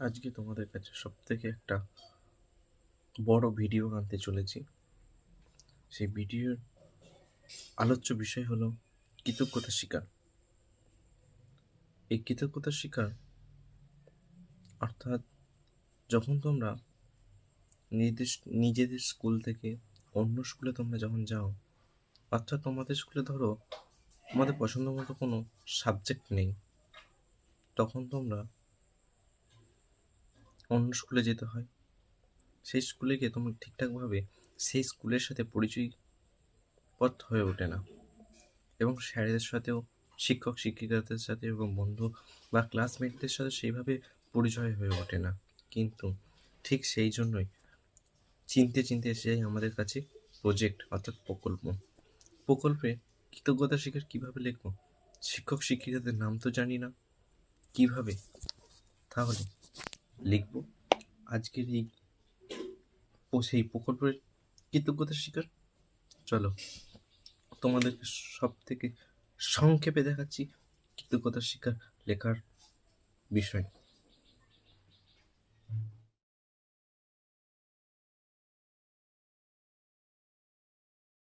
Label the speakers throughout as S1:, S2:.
S1: আজকে তোমাদের কাছে সবথেকে একটা বড় ভিডিও আনতে চলেছি। সেই ভিডিওর আলোচ্য বিষয় হলো কৃতজ্ঞতা স্বীকার। এই কৃতজ্ঞতা স্বীকার অর্থাৎ যখন তোমরা নিজেদের স্কুল থেকে অন্য স্কুলে তোমরা যখন যাও, অর্থাৎ তোমাদের স্কুলে ধরো তোমাদের পছন্দ মতো কোনো সাবজেক্ট নেই, তখন তোমরা অন্য স্কুলে যেতে হয়। সেই স্কুলে গিয়ে তোমরা ঠিকঠাকভাবে সেই স্কুলের সাথে পরিচয় পথ হয়ে ওঠে না, এবং স্যারেদের সাথেও শিক্ষক শিক্ষিকাদের সাথে এবং বন্ধু বা ক্লাসমেটদের সাথে সেইভাবে পরিচয় হয়ে ওঠে না। কিন্তু ঠিক সেই জন্যই চিনতে চিনতে এসে যায় আমাদের কাছে প্রজেক্ট অর্থাৎ প্রকল্পে কৃতজ্ঞতা স্বীকার কীভাবে লিখব? শিক্ষক শিক্ষিকাদের নাম তো জানি না, কিভাবে তাহলে লিখব আজকের সেই প্রকল্পের কৃতজ্ঞতা স্বীকার? চলো তোমাদেরকে সব থেকে সংক্ষেপে দেখাচ্ছি কৃতজ্ঞতা স্বীকার লেখার বিষয়।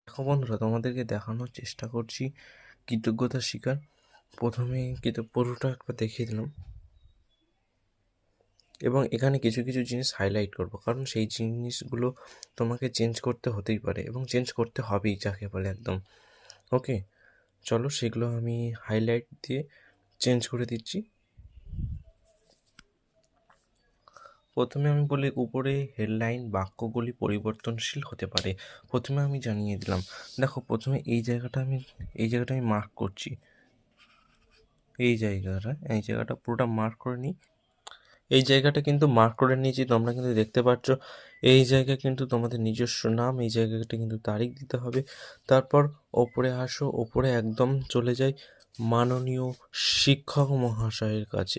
S1: দেখো বন্ধুরা, তোমাদেরকে দেখানোর চেষ্টা করছি কৃতজ্ঞতা স্বীকার। প্রথমে পুরোটা একবার দেখিয়ে দিলাম, এবং এখানে কিছু কিছু জিনিস হাইলাইট করব, কারণ সেই জিনিসগুলো তোমাকে চেঞ্জ করতে হতেই পারে এবং চেঞ্জ করতে হবেই, যাকে বলে একদম। ওকে, চলো সেগুলো আমি হাইলাইট দিয়ে চেঞ্জ করে দিচ্ছি। প্রথমে আমি বলি, উপরে হেডলাইন বাক্যগুলি পরিবর্তনশীল হতে পারে। প্রথমে আমি জানিয়ে দিলাম। দেখো, প্রথমে এই জায়গাটা আমি মার্ক করছি। এই জায়গাটা পুরোটা মার্ক করে নিই। এই জায়গাটা কিন্তু মার্ক করে নিয়েছি, তোমরা কিন্তু দেখতে পাচ্ছ। এই জায়গায় কিন্তু তোমাদের নিজস্ব নাম, এই জায়গাটা কিন্তু তারিখ দিতে হবে। তারপর ওপরে আসো, ওপরে একদম চলে যাই মাননীয় শিক্ষক মহাশয়ের কাছে।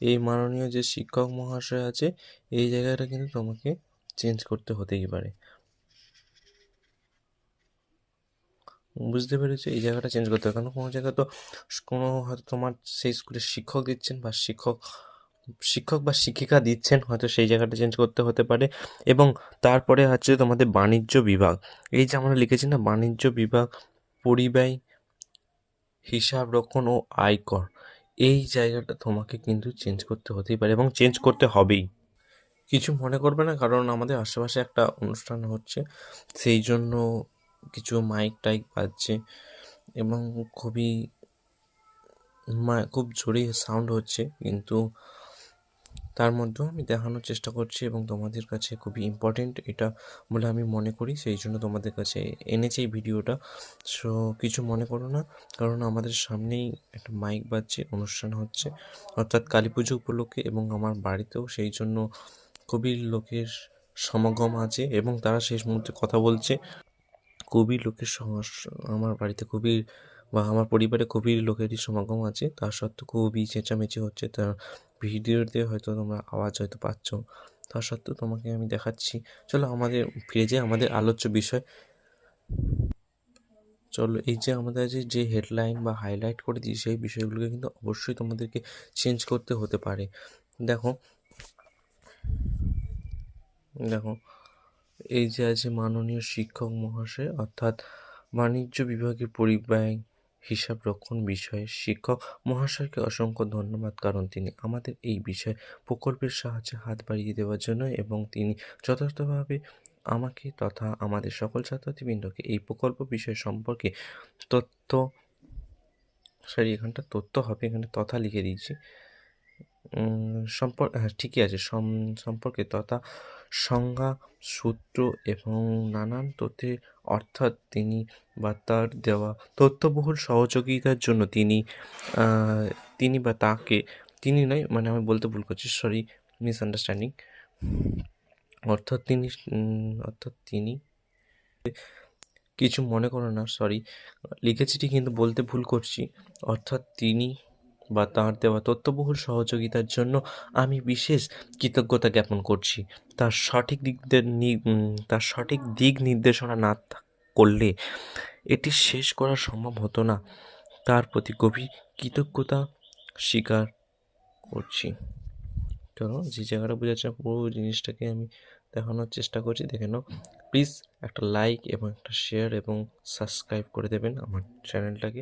S1: এই মাননীয় যে শিক্ষক মহাশয় আছে, এই জায়গাটা কিন্তু তোমাকে চেঞ্জ করতে হতেই পারে। বুঝতে পেরেছো? এই জায়গাটা চেঞ্জ করতে হবে, কারণ কোনো জায়গায় তো হয়তো তোমার সেই স্কুলের শিক্ষক দিচ্ছেন বা শিক্ষক বা শিক্ষিকা দিচ্ছেন, হয়তো সেই জায়গাটা চেঞ্জ করতে হতে পারে। এবং তারপরে হচ্ছে তোমাদের বাণিজ্য বিভাগ। এই যে আমরা লিখেছি না, বাণিজ্য বিভাগ, পরিব্যয়, হিসাব রক্ষণ ও আয়কর, এই জায়গাটা তোমাকে কিন্তু চেঞ্জ করতে হতেই পারে এবং চেঞ্জ করতে হবেই। কিছু মনে করবে না, কারণ আমাদের আশেপাশে একটা অনুষ্ঠান হচ্ছে, সেই জন্য কিছু মাইক টাইক বাজছে এবং খুব জোরে সাউন্ড হচ্ছে, কিন্তু তার মধ্যেও আমি দেখানোর চেষ্টা করছি এবং তোমাদের কাছে খুবই ইম্পর্টেন্ট এটা বলে আমি মনে করি, সেই জন্য তোমাদের কাছে এনেছি এই ভিডিওটা। সো কিছু মনে করো না, কারণ আমাদের সামনেই একটা মাইক বাজছে, অনুষ্ঠান হচ্ছে, অর্থাৎ কালী পুজো উপলক্ষে, এবং আমার বাড়িতেও সেই জন্য খুবই লোকের সমাগম আছে এবং তারা শেষ মুহূর্তে কথা বলছে। আমার বাড়িতে বা আমার পরিবারে খুবই লোকেরই সমাগম আছে, তার সত্ত্বেও খুবই চেঁচামেচি হচ্ছে। তার ভিডিওতে হয়তো তোমরা আওয়াজ হয়তো পাচ্ছ, তার সত্ত্বেও তোমাকে আমি দেখাচ্ছি। চলো আমাদের ফিরে যাই আমাদের আলোচ্য বিষয়। চলো, এই যে আমাদের যে হেডলাইন বা হাইলাইট করে দিই, সেই বিষয়গুলোকে কিন্তু অবশ্যই তোমাদেরকে চেঞ্জ করতে হতে পারে। দেখো দেখো এই যে আছে মাননীয় শিক্ষক মহাশয়, অর্থাৎ বাণিজ্য বিভাগের পরিব্যয় হিসাব রক্ষণ বিষয়ে শিক্ষক মহাশয়কে অসংখ্য ধন্যবাদ, কারণ তিনি আমাদের এই বিষয়ে প্রকল্পের সাহায্যে হাত বাড়িয়ে দেওয়ার জন্য, এবং তিনি যথার্থভাবে আমাকে তথা আমাদের সকল ছাত্রছাত্রীবৃন্দকে এই প্রকল্প বিষয় সম্পর্কে তথ্য এখানটা তথ্য হবে, এখানে তথা লিখে দিয়েছি, ঠিকই আছে, সম্পর্কে তথা সংজ্ঞা, সূত্র এবং নানান তথ্যের, অর্থাৎ তিনি বা তার দেওয়া তথ্যবহুল সহযোগিতার জন্য তিনি বা তাকে, তিনি নয়, মানে আমি বলতে ভুল করছি, সরি, মিসআন্ডারস্ট্যান্ডিং, অর্থাৎ তিনি কিছু মনে করো না, সরি, লিখেছি ঠিক কিন্তু বলতে ভুল করছি। অর্থাৎ তিনি বা তার দেওয়া তথ্যবহুল সহযোগিতার জন্য আমি বিশেষ কৃতজ্ঞতা জ্ঞাপন করছি। তার সঠিক দিক নির্দেশনা না করলে এটি শেষ করা সম্ভব হতো না। তার প্রতি গভীর কৃতজ্ঞতা স্বীকার করছি। কারণ যে জায়গাটা বোঝাচ্ছে না পুরো জিনিসটাকে আমি দেখানোর চেষ্টা করছি, দেখে নাও। প্লিজ একটা লাইক এবং একটা শেয়ার এবং সাবস্ক্রাইব করে দেবেন আমার চ্যানেলটাকে।